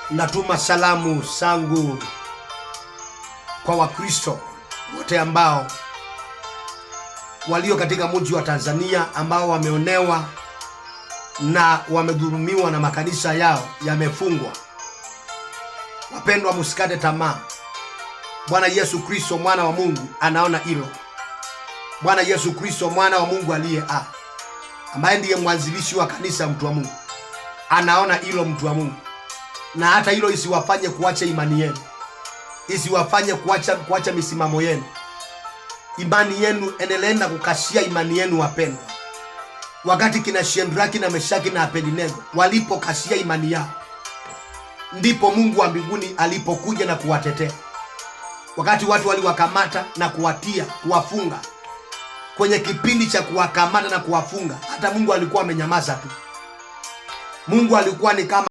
Natuma salamu zangu kwa Wakristo wote ambao walio katika mji wa Tanzania, ambao wameonewa na wamedhulumiwa na makanisa yao yamefungwa. Wapendwa, msikate tamaa. Bwana Yesu Kristo mwana wa Mungu anaona hilo. Bwana Yesu Kristo mwana wa Mungu aliye ambaye ndiye mwanzilishi wa kanisa, mtu wa Mungu, anaona hilo, mtu wa Mungu. Na hata hilo isiwafanye kuacha imani yenu, isiwafanye kuacha misimamo yenu. Imani yenu, endeleeni kukasia imani yenu, wapendwa. Wakati kina Shadraka na Meshaki na Abednego walipokasia imani yao, ndipo Mungu wa mbinguni alipokuja na kuwatetea. Wakati watu waliwakamata na kuwatia, kuwafunga, kwenye kipindi cha kuwakamata na kuwafunga, hata Mungu alikuwa amenyamaza tu. Mungu alikuwa ni kama